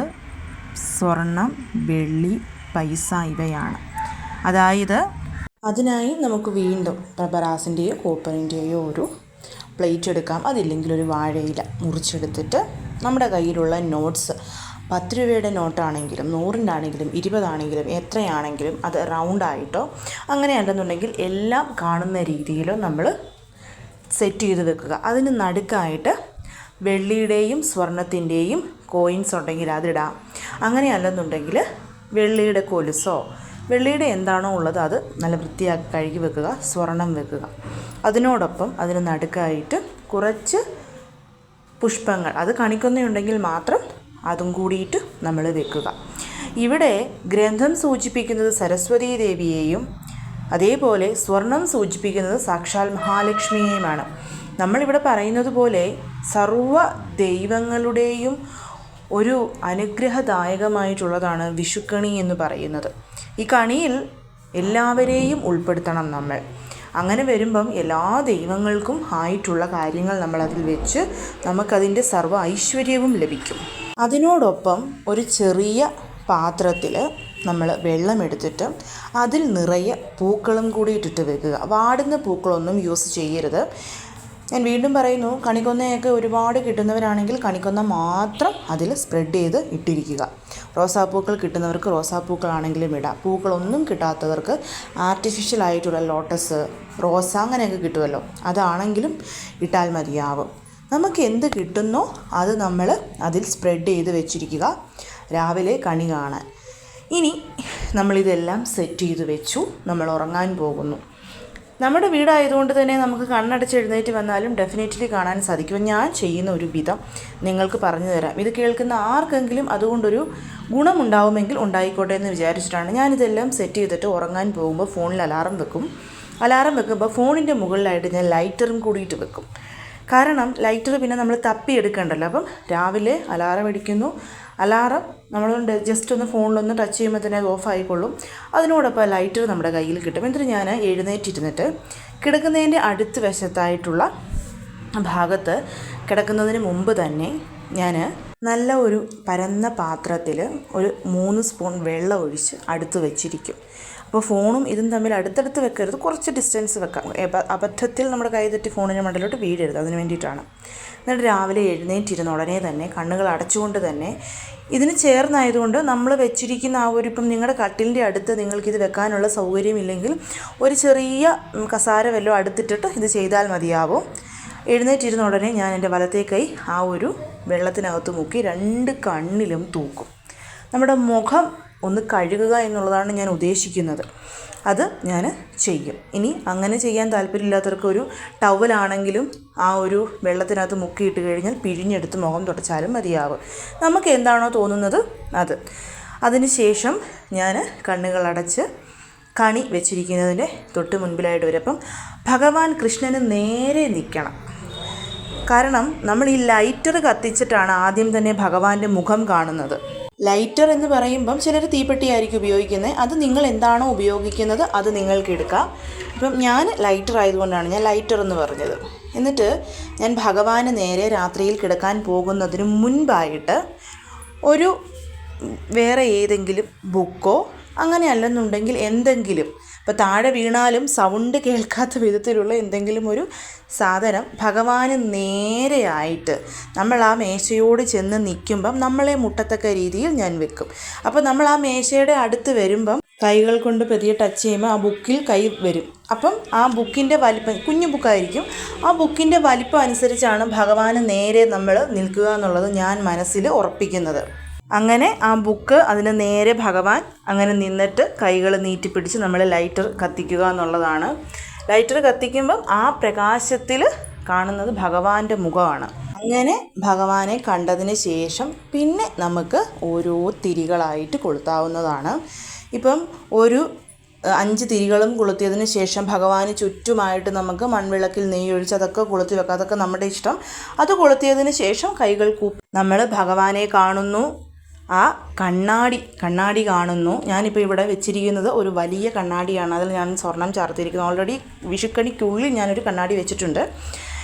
സ്വർണം, വെള്ളി, പൈസ ഇവയാണ്. അതായത് അതിനായി നമുക്ക് വീണ്ടും റബ്ബറാസിൻ്റെയോ കോപ്പറിൻ്റെയോ ഒരു പ്ലേറ്റ് എടുക്കാം. അതില്ലെങ്കിൽ ഒരു വാഴയില മുറിച്ചെടുത്തിട്ട് നമ്മുടെ കയ്യിലുള്ള നോട്ട്സ്, 10 രൂപയുടെ നോട്ടാണെങ്കിലും 100-ൻ്റെ ആണെങ്കിലും 20 എത്രയാണെങ്കിലും അത് റൗണ്ടായിട്ടോ അങ്ങനെ അല്ലെന്നുണ്ടെങ്കിൽ എല്ലാം കാണുന്ന രീതിയിലോ നമ്മൾ സെറ്റ് ചെയ്ത് വെക്കുക. അതിന് നടുക്കായിട്ട് വെള്ളിയുടെയും സ്വർണത്തിൻ്റെയും കോയിൻസ് ഉണ്ടെങ്കിൽ അതിടാം. അങ്ങനെ അല്ലെന്നുണ്ടെങ്കിൽ വെള്ളിയുടെ കൊലുസോ വെള്ളിയുടെ എന്താണോ ഉള്ളത് അത് നല്ല വൃത്തിയാക്കി കഴുകി വെക്കുക. സ്വർണം വെക്കുക. അതിനോടൊപ്പം അതിന് നടുക്കായിട്ട് കുറച്ച് പുഷ്പങ്ങൾ, അത് കണിക്കൊന്നയുണ്ടെങ്കിൽ മാത്രം അതും കൂടിയിട്ട് നമ്മൾ വെക്കുക. ഇവിടെ ഗ്രന്ഥം സൂചിപ്പിക്കുന്നത് സരസ്വതീ ദേവിയെയും അതേപോലെ സ്വർണം സൂചിപ്പിക്കുന്നത് സാക്ഷാൽ മഹാലക്ഷ്മിയെയുമാണ്. നമ്മളിവിടെ പറയുന്നത് പോലെ സർവ്വ ദൈവങ്ങളുടെയും ഒരു അനുഗ്രഹദായകമായിട്ടുള്ളതാണ് വിഷുക്കണി എന്ന് പറയുന്നത്. ഈ കണിയിൽ എല്ലാവരെയും ഉൾപ്പെടുത്തണം നമ്മൾ. അങ്ങനെ വരുമ്പം എല്ലാ ദൈവങ്ങൾക്കും ആയിട്ടുള്ള കാര്യങ്ങൾ നമ്മളതിൽ വെച്ച് നമുക്കതിൻ്റെ സർവ്വ ഐശ്വര്യവും ലഭിക്കും. അതിനോടൊപ്പം ഒരു ചെറിയ പാത്രത്തിൽ നമ്മൾ വെള്ളമെടുത്തിട്ട് അതിൽ നിറയെ പൂക്കളും കൂടി ഇട്ടിട്ട് വെക്കുക. വാടുന്ന പൂക്കളൊന്നും യൂസ് ചെയ്യരുത്. ഞാൻ വീണ്ടും പറയുന്നു, കണിക്കൊന്നയൊക്കെ ഒരുപാട് കിട്ടുന്നവരാണെങ്കിൽ കണിക്കൊന്ന മാത്രം അതിൽ സ്പ്രെഡ് ചെയ്ത് ഇട്ടിരിക്കുക. റോസാപ്പൂക്കൾ കിട്ടുന്നവർക്ക് റോസാപ്പൂക്കളാണെങ്കിലും ഇടാം. പൂക്കളൊന്നും കിട്ടാത്തവർക്ക് ആർട്ടിഫിഷ്യലായിട്ടുള്ള ലോട്ടസ്, റോസ അങ്ങനെയൊക്കെ കിട്ടുമല്ലോ, അതാണെങ്കിലും ഇട്ടാൽ മതിയാവും. നമുക്ക് എന്ത് കിട്ടുന്നോ അത് നമ്മൾ അതിൽ സ്പ്രെഡ് ചെയ്ത് വെച്ചിരിക്കുക രാവിലെ കണി കാണാൻ. ഇനി നമ്മളിതെല്ലാം സെറ്റ് ചെയ്ത് വെച്ചു, നമ്മൾ ഉറങ്ങാൻ പോകുന്നു. നമ്മുടെ വീടായതുകൊണ്ട് തന്നെ നമുക്ക് കണ്ണടച്ച് എഴുന്നേറ്റ് വന്നാലും ഡെഫിനറ്റ്ലി കാണാൻ സാധിക്കും. ഞാൻ ചെയ്യുന്ന ഒരു വിധം നിങ്ങൾക്ക് പറഞ്ഞു തരാം. ഇത് കേൾക്കുന്ന ആർക്കെങ്കിലും അതുകൊണ്ടൊരു ഗുണമുണ്ടാവുമെങ്കിൽ ഉണ്ടായിക്കോട്ടെ എന്ന് വിചാരിച്ചിട്ടാണ് ഞാനിതെല്ലാം സെറ്റ് ചെയ്തിട്ട് ഉറങ്ങാൻ പോകുമ്പോൾ ഫോണിൽ അലാറം വെക്കും. അലാറം വെക്കുമ്പോൾ ഫോണിൻ്റെ മുകളിലായിട്ട് ഞാൻ ലൈറ്ററും കൂടിയിട്ട് വെക്കും. കാരണം ലൈറ്റർ പിന്നെ നമ്മൾ തപ്പിയെടുക്കണ്ടല്ലോ. അപ്പം രാവിലെ അലാറം അടിക്കുന്നു, അലാറം നമ്മൾ ജസ്റ്റ് ഒന്ന് ഫോണിലൊന്ന് ടച്ച് ചെയ്യുമ്പോൾ തന്നെ അത് ഓഫ് ആയിക്കൊള്ളും. അതിനോടൊപ്പം ലൈറ്റർ നമ്മുടെ കയ്യിൽ കിട്ടും. എന്നിട്ട് ഞാൻ എഴുന്നേറ്റിരുന്നിട്ട് കിടക്കുന്നതിൻ്റെ അടുത്ത വശത്തായിട്ടുള്ള ഭാഗത്ത് കിടക്കുന്നതിന് മുമ്പ് തന്നെ ഞാൻ നല്ല ഒരു പരന്ന പാത്രത്തിൽ ഒരു 3 സ്പൂൺ വെള്ളം ഒഴിച്ച് അടുത്ത് വെച്ചിരിക്കും. അപ്പോൾ ഫോണും ഇതും തമ്മിൽ അടുത്തടുത്ത് വെക്കരുത്, കുറച്ച് ഡിസ്റ്റൻസ് വെക്കാം. അബദ്ധത്തിൽ നമ്മുടെ കൈ തെറ്റി ഫോണിൻ്റെ മണ്ടലോട്ട് വീഴരുത്, അതിന് വേണ്ടിയിട്ടാണ്. എന്നിട്ട് രാവിലെ എഴുന്നേറ്റിരുന്ന ഉടനെ തന്നെ കണ്ണുകൾ അടച്ചുകൊണ്ട് തന്നെ ഇതിന് ചേർന്നായതുകൊണ്ട് നമ്മൾ വെച്ചിരിക്കുന്ന ആ ഒരു, ഇപ്പം നിങ്ങളുടെ കട്ടിലിൻ്റെ അടുത്ത് നിങ്ങൾക്കിത് വെക്കാനുള്ള സൗകര്യമില്ലെങ്കിൽ ഒരു ചെറിയ കസാര വല്ലതും അടുത്തിട്ടിട്ട് ഇത് ചെയ്താൽ മതിയാവും. എഴുന്നേറ്റിരുന്ന ഉടനെ ഞാൻ എൻ്റെ വലത്തേ കൈ ആ ഒരു വെള്ളത്തിനകത്ത് മുക്കി 2 കണ്ണിലും തൂക്കും. നമ്മുടെ മുഖം ഒന്ന് കഴുകുക എന്നുള്ളതാണ് ഞാൻ ഉദ്ദേശിക്കുന്നത്. അത് ഞാൻ ചെയ്യും. ഇനി അങ്ങനെ ചെയ്യാൻ താല്പര്യമില്ലാത്തവർക്ക് ഒരു ടവലാണെങ്കിലും ആ ഒരു വെള്ളത്തിനകത്ത് മുക്കിയിട്ട് കഴിഞ്ഞാൽ പിഴിഞ്ഞെടുത്ത് മുഖം തുടച്ചാലും മതിയാവും. നമുക്ക് എന്താണോ തോന്നുന്നത് അത്. അതിന് ശേഷം ഞാൻ കണ്ണുകളടച്ച് കണി വെച്ചിരിക്കുന്നതിൻ്റെ തൊട്ട് മുൻപിലായിട്ട് വരും. അപ്പം ഭഗവാൻ കൃഷ്ണന് നേരെ നിൽക്കണം. കാരണം നമ്മൾ ഈ ലൈറ്റർ കത്തിച്ചിട്ടാണ് ആദ്യം തന്നെ ഭഗവാന്റെ മുഖം കാണുന്നത്. ലൈറ്റർ എന്ന് പറയുമ്പം ചിലർ തീപ്പെട്ടിയായിരിക്കും ഉപയോഗിക്കുന്നത്. അത് നിങ്ങൾ എന്താണോ ഉപയോഗിക്കുന്നത് അത് നിങ്ങൾക്ക് എടുക്കാം. ഇപ്പം ഞാൻ ലൈറ്റർ ആയതുകൊണ്ടാണ് ഞാൻ ലൈറ്റർ എന്ന് പറഞ്ഞത്. എന്നിട്ട് ഞാൻ ഭഗവാന് നേരെ രാത്രിയിൽ കിടക്കാൻ പോകുന്നതിന് മുൻപായിട്ട് ഒരു വേറെ ഏതെങ്കിലും ബുക്കോ അങ്ങനെ അല്ലെന്നുണ്ടെങ്കിൽ എന്തെങ്കിലും ഇപ്പോൾ താഴെ വീണാലും സൗണ്ട് കേൾക്കാത്ത വിധത്തിലുള്ള എന്തെങ്കിലും ഒരു സാധനം ഭഗവാന് നേരെയായിട്ട് നമ്മൾ ആ മേശയോട് ചെന്ന് നിൽക്കുമ്പം നമ്മളെ മുട്ടത്തക്ക രീതിയിൽ ഞാൻ വെക്കും. അപ്പോൾ നമ്മൾ ആ മേശയുടെ അടുത്ത് വരുമ്പം കൈകൾ കൊണ്ട് പതിയെ ടച്ച് ചെയ്യുമ്പോൾ ആ ബുക്കിൽ കൈ വരും. അപ്പം ആ ബുക്കിൻ്റെ വലിപ്പം, കുഞ്ഞു ബുക്കായിരിക്കും, ആ ബുക്കിൻ്റെ വലിപ്പം അനുസരിച്ചാണ് ഭഗവാന് നേരെ നമ്മൾ നിൽക്കുക എന്നുള്ളത് ഞാൻ മനസ്സിൽ ഉറപ്പിക്കുന്നത്. അങ്ങനെ ആ ബുക്ക് അതിന് നേരെ ഭഗവാൻ അങ്ങനെ നിന്നിട്ട് കൈകൾ നീട്ടിപ്പിടിച്ച് നമ്മൾ ലൈറ്റർ കത്തിക്കുക എന്നുള്ളതാണ്. ലൈറ്റർ കത്തിക്കുമ്പം ആ പ്രകാശത്തിൽ കാണുന്നത് ഭഗവാന്റെ മുഖമാണ്. അങ്ങനെ ഭഗവാനെ കണ്ടതിന് ശേഷം പിന്നെ നമുക്ക് ഓരോ തിരികളായിട്ട് കൊളുത്താവുന്നതാണ്. ഇപ്പം ഒരു 5 തിരികളും കൊളുത്തിയതിന് ശേഷം ഭഗവാന് ചുറ്റുമായിട്ട് നമുക്ക് മൺവിളക്കിൽ നെയ്യൊഴിച്ച് അതൊക്കെ കൊളുത്തി വെക്കാം. അതൊക്കെ നമ്മുടെ ഇഷ്ടം. അത് കൊളുത്തിയതിന് ശേഷം കൈകൾ കൂപ്പി നമ്മൾ ഭഗവാനെ കാണുന്നു. ആ കണ്ണാടി കാണുന്നു. ഞാനിപ്പോൾ ഇവിടെ വെച്ചിരിക്കുന്നത് ഒരു വലിയ കണ്ണാടിയാണ്. അതിൽ ഞാൻ സ്വർണം ചാർത്തിരിക്കുന്നു. ഓൾറെഡി വിഷുക്കണിക്കുള്ളിൽ ഞാനൊരു കണ്ണാടി വെച്ചിട്ടുണ്ട്.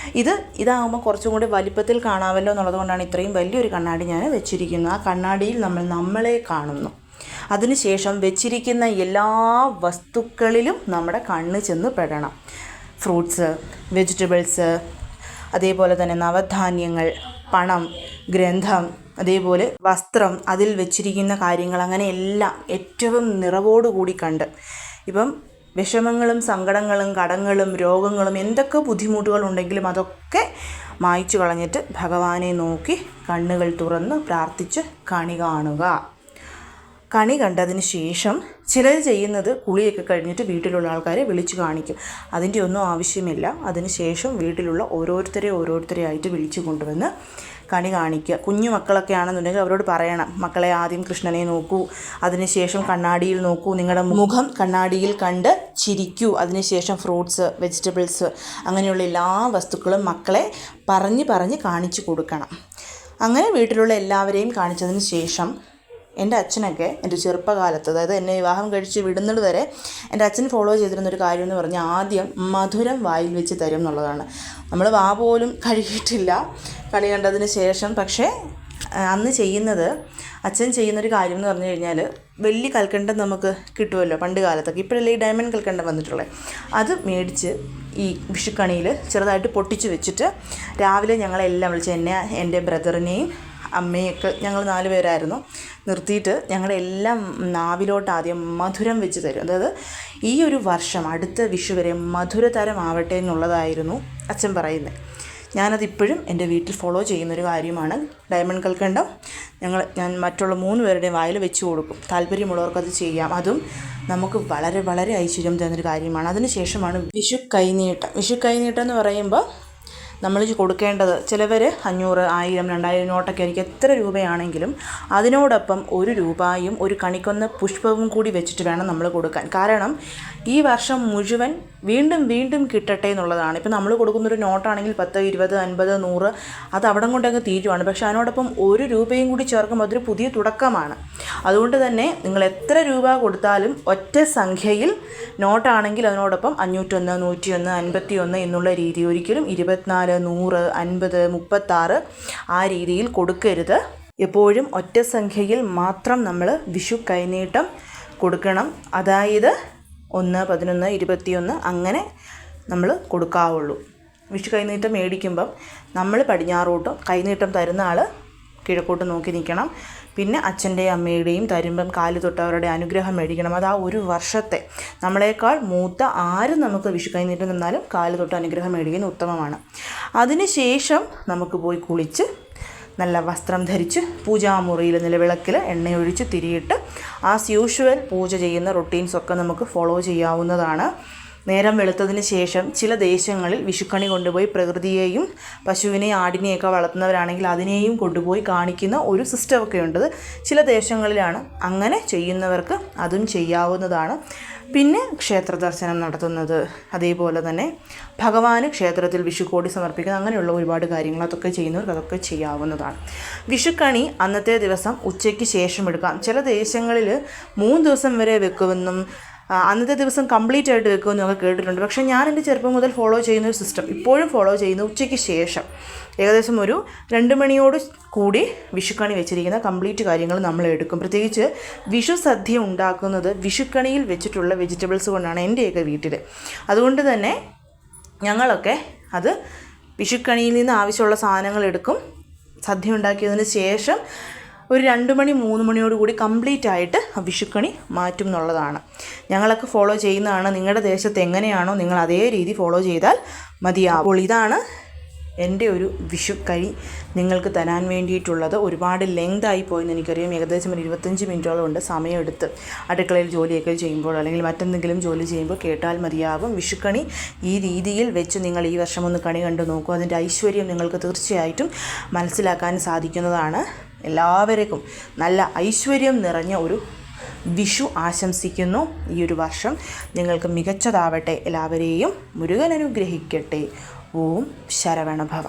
ഇതാകുമ്പോൾ കുറച്ചും കൂടി വലിപ്പത്തിൽ കാണാമല്ലോ എന്നുള്ളത് കൊണ്ടാണ് ഇത്രയും വലിയൊരു കണ്ണാടി ഞാൻ വെച്ചിരിക്കുന്നത്. ആ കണ്ണാടിയിൽ നമ്മളെ കാണുന്നു. അതിനുശേഷം വെച്ചിരിക്കുന്ന എല്ലാ വസ്തുക്കളിലും നമ്മുടെ കണ്ണ് ചെന്ന് പെടണം. ഫ്രൂട്ട്സ്, വെജിറ്റബിൾസ്, അതേപോലെ തന്നെ നവധാന്യങ്ങൾ, പണം, ഗ്രന്ഥം, അതേപോലെ വസ്ത്രം, അതിൽ വെച്ചിരിക്കുന്ന കാര്യങ്ങൾ, അങ്ങനെ എല്ലാം ഏറ്റവും നിറവോടുകൂടി കണ്ട്, ഇപ്പം വിഷമങ്ങളും സങ്കടങ്ങളും കടങ്ങളും രോഗങ്ങളും എന്തൊക്കെ ബുദ്ധിമുട്ടുകളുണ്ടെങ്കിലും അതൊക്കെ മായ്ച്ചു കളഞ്ഞിട്ട് ഭഗവാനെ നോക്കി കണ്ണുകൾ തുറന്ന് പ്രാർത്ഥിച്ച് കണി കാണുക. കണി കണ്ടതിന് ശേഷം ചിലർ ചെയ്യുന്നത് കുളിയൊക്കെ കഴിഞ്ഞിട്ട് വീട്ടിലുള്ള ആൾക്കാരെ വിളിച്ചു കാണിക്കും. അതിൻ്റെ ഒന്നും ആവശ്യമില്ല. അതിന് ശേഷം വീട്ടിലുള്ള ഓരോരുത്തരെ ആയിട്ട് വിളിച്ചു കൊണ്ടുവന്ന് കണി കാണിക്കുക. കുഞ്ഞു മക്കളൊക്കെ ആണെന്നുണ്ടെങ്കിൽ അവരോട് പറയണം, മക്കളെ ആദ്യം കൃഷ്ണനെ നോക്കൂ, അതിനുശേഷം കണ്ണാടിയിൽ നോക്കൂ, നിങ്ങളുടെ മുഖം കണ്ണാടിയിൽ കണ്ട് ചിരിക്കൂ, അതിനുശേഷം ഫ്രൂട്ട്സ്, വെജിറ്റബിൾസ്, അങ്ങനെയുള്ള എല്ലാ വസ്തുക്കളും മക്കളെ പറഞ്ഞ് കാണിച്ചു കൊടുക്കണം. അങ്ങനെ വീട്ടിലുള്ള എല്ലാവരെയും കാണിച്ചതിന് ശേഷം എൻ്റെ അച്ഛനൊക്കെ എൻ്റെ ചെറുപ്പകാലത്ത്, അതായത് എന്നെ വിവാഹം കഴിച്ച് വിടുന്നത് വരെ എൻ്റെ അച്ഛൻ ഫോളോ ചെയ്തിരുന്നൊരു കാര്യം എന്ന് പറഞ്ഞാൽ ആദ്യം മധുരം വായിൽ വെച്ച് തരും എന്നുള്ളതാണ്. നമ്മൾ വാ പോലും കഴുകിയിട്ടില്ല കണി കണ്ടതിന് ശേഷം. പക്ഷേ അന്ന് അച്ഛൻ ചെയ്യുന്നൊരു കാര്യം എന്ന് പറഞ്ഞു കഴിഞ്ഞാൽ, വലിയ കൽക്കണ്ടം നമുക്ക് കിട്ടുമല്ലോ പണ്ട് കാലത്തൊക്കെ, ഇപ്പോഴല്ലേ ഈ ഡയമണ്ട് കൽക്കണ്ടം വന്നിട്ടുള്ളത്, അത് മേടിച്ച് ഈ വിഷുക്കണിയിൽ ചെറുതായിട്ട് പൊട്ടിച്ച് വെച്ചിട്ട് രാവിലെ ഞങ്ങളെല്ലാം വിളിച്ച് എന്നെ, എൻ്റെ ബ്രദറിനെയും അമ്മയൊക്കെ, ഞങ്ങൾ 4 പേരായിരുന്നു, നിർത്തിയിട്ട് ഞങ്ങളെല്ലാം നാവിലോട്ട് ആദ്യം മധുരം വെച്ച് തരും. അതായത് ഈ ഒരു വർഷം അടുത്ത വിഷു വരെ മധുരതരമാവട്ടെ എന്നുള്ളതായിരുന്നു അച്ഛൻ പറയുന്നത്. ഞാനതിപ്പോഴും എൻ്റെ വീട്ടിൽ ഫോളോ ചെയ്യുന്നൊരു കാര്യമാണ്. ഡയമണ്ട് കൽക്കണ്ടം ഞാൻ മറ്റുള്ള 3 പേരുടെയും വായിൽ വെച്ച് കൊടുക്കും. താല്പര്യമുള്ളവർക്കത് ചെയ്യാം. അതും നമുക്ക് വളരെ വളരെ ഐശ്വര്യം തരുന്നൊരു കാര്യമാണ്. അതിന് ശേഷമാണ് വിഷു കൈനീട്ടം എന്ന് പറയുമ്പോൾ നമ്മൾ കൊടുക്കേണ്ടത്, ചിലവർ 500, 1000, 2000 നോട്ടൊക്കെ ആയിരിക്കും. എത്ര രൂപയാണെങ്കിലും അതിനോടൊപ്പം 1 രൂപയും ഒരു കണിക്കൊന്ന പുഷ്പവും കൂടി വെച്ചിട്ട് വേണം നമ്മൾ കൊടുക്കാൻ. കാരണം ഈ വർഷം മുഴുവൻ വീണ്ടും കിട്ടട്ടെ എന്നുള്ളതാണ്. ഇപ്പം നമ്മൾ കൊടുക്കുന്നൊരു നോട്ടാണെങ്കിൽ 10, 20, 50, 100 അത് അവിടം കൊണ്ടങ്ങ് തീരുവാണ്. പക്ഷെ അതിനോടൊപ്പം 1 രൂപയും കൂടി ചേർക്കുമ്പോൾ അതൊരു പുതിയ തുടക്കമാണ്. അതുകൊണ്ട് തന്നെ നിങ്ങൾ എത്ര രൂപ കൊടുത്താലും ഒറ്റ സംഖ്യയിൽ നോട്ടാണെങ്കിൽ അതിനോടൊപ്പം 501, 101, 51 എന്നുള്ള രീതി, ഒരിക്കലും 24, 100, 50, 36 ആ രീതിയിൽ കൊടുക്കരുത്. എപ്പോഴും ഒറ്റ സംഖ്യയിൽ മാത്രം നമ്മൾ വിഷു കൈനീട്ടം കൊടുക്കണം. അതായത് 1, 11, 21 അങ്ങനെ നമ്മൾ കൊടുക്കാവുള്ളൂ. വിഷു കൈനീട്ടം മേടിക്കുമ്പം നമ്മൾ പടിഞ്ഞാറോട്ടും കൈനീട്ടം തരുന്ന ആൾ കിഴക്കോട്ട് നോക്കി നിൽക്കണം. പിന്നെ അച്ഛൻ്റെയും അമ്മയുടെയും തരുമ്പം കാല് തൊട്ടവരുടെ അനുഗ്രഹം മേടിക്കണം. അത് ആ ഒരു വർഷത്തെ നമ്മളെക്കാൾ മൂത്ത ആരും നമുക്ക് വിഷു കൈനീട്ടം തന്നാലും കാല് തൊട്ട് അനുഗ്രഹം മേടിക്കുന്നത് ഉത്തമമാണ്. അതിനുശേഷം നമുക്ക് പോയി കുളിച്ച് നല്ല വസ്ത്രം ധരിച്ച് പൂജാമുറിയിൽ നിലവിളക്കിൽ എണ്ണയൊഴിച്ച് തിരിയിട്ട് ആസ് യൂഷ്വൽ പൂജ ചെയ്യുന്ന റൊട്ടീൻസൊക്കെ നമുക്ക് ഫോളോ ചെയ്യാവുന്നതാണ്. നേരം വെളുത്തതിന് ശേഷം ചില ദേശങ്ങളിൽ വിഷുക്കണി കൊണ്ടുപോയി പ്രകൃതിയെയും പശുവിനെയും ആടിനെയൊക്കെ വളർത്തുന്നവരാണെങ്കിൽ അതിനെയും കൊണ്ടുപോയി കാണിക്കുന്ന ഒരു സിസ്റ്റമൊക്കെ ഉണ്ട്. ചില ദേശങ്ങളിലാണ്. അങ്ങനെ ചെയ്യുന്നവർക്ക് അതും ചെയ്യാവുന്നതാണ്. പിന്നെ ക്ഷേത്ര ദർശനം നടത്തുന്നത്, അതേപോലെ തന്നെ ഭഗവാന് ക്ഷേത്രത്തിൽ വിഷുക്കോടി സമർപ്പിക്കുന്ന, അങ്ങനെയുള്ള ഒരുപാട് കാര്യങ്ങൾ അതൊക്കെ ചെയ്യുന്നവർക്ക് അതൊക്കെ ചെയ്യാവുന്നതാണ്. വിഷുക്കണി അന്നത്തെ ദിവസം ഉച്ചയ്ക്ക് ശേഷം എടുക്കാം. ചില ദേശങ്ങളിൽ 3 ദിവസം വരെ വെക്കുമെന്നും അന്നത്തെ ദിവസം കംപ്ലീറ്റ് ആയിട്ട് വെക്കുമെന്നൊക്കെ കേട്ടിട്ടുണ്ട്. പക്ഷേ ഞാൻ എൻ്റെ ചെറുപ്പം മുതൽ ഫോളോ ചെയ്യുന്ന ഒരു സിസ്റ്റം ഇപ്പോഴും ഫോളോ ചെയ്യുന്നു. ഉച്ചയ്ക്ക് ശേഷം ഏകദേശം ഒരു 2 മണിയോട് കൂടി വിഷുക്കണി വെച്ചിരിക്കുന്ന കംപ്ലീറ്റ് കാര്യങ്ങൾ നമ്മൾ എടുക്കും. പ്രത്യേകിച്ച് വിഷു സദ്യ ഉണ്ടാക്കുന്നത് വിഷുക്കണിയിൽ വെച്ചിട്ടുള്ള വെജിറ്റബിൾസ് കൊണ്ടാണ് എൻ്റെയൊക്കെ വീട്ടിൽ. അതുകൊണ്ട് തന്നെ ഞങ്ങളൊക്കെ അത് വിഷുക്കണിയിൽ നിന്ന് ആവശ്യമുള്ള സാധനങ്ങൾ എടുക്കും. സദ്യ ഉണ്ടാക്കിയതിന് ശേഷം ഒരു 2 മണി 3 മണിയോട് കൂടി കംപ്ലീറ്റ് ആയിട്ട് വിഷുക്കണി മാറ്റും എന്നുള്ളതാണ്. ഞങ്ങളൊക്കെ ഫോളോ ചെയ്യുന്നതാണ്. നിങ്ങളുടെ ദേശത്ത് എങ്ങനെയാണോ നിങ്ങൾ അതേ രീതി ഫോളോ ചെയ്താൽ മതിയാവും. അപ്പോൾ ഇതാണ് എൻ്റെ ഒരു വിഷുക്കഴി നിങ്ങൾക്ക് തരാൻ വേണ്ടിയിട്ടുള്ളത്. ഒരുപാട് ലെങ്തായി പോയെന്ന് എനിക്കറിയാം. ഏകദേശം ഒരു 25 മിനിറ്റോളം ഉണ്ട് സമയമെടുത്ത് അടുക്കളയിൽ ജോലിയൊക്കെ ചെയ്യുമ്പോൾ അല്ലെങ്കിൽ മറ്റെന്തെങ്കിലും ജോലി ചെയ്യുമ്പോൾ കേട്ടാൽ മതിയാകും. വിഷുക്കണി ഈ രീതിയിൽ വെച്ച് നിങ്ങൾ ഈ വർഷം ഒന്ന് കണി കണ്ടു നോക്കൂ. അതിൻ്റെ ഐശ്വര്യം നിങ്ങൾക്ക് തീർച്ചയായിട്ടും മനസ്സിലാക്കാൻ സാധിക്കുന്നതാണ്. എല്ലാവർക്കും നല്ല ഐശ്വര്യം നിറഞ്ഞ ഒരു വിഷു ആശംസിക്കുന്നു. ഈ ഒരു വർഷം നിങ്ങൾക്ക് മികച്ചതാവട്ടെ. എല്ലാവരെയും മുരുകൻ അനുഗ്രഹിക്കട്ടെ. ഓം ശരവണഭവ.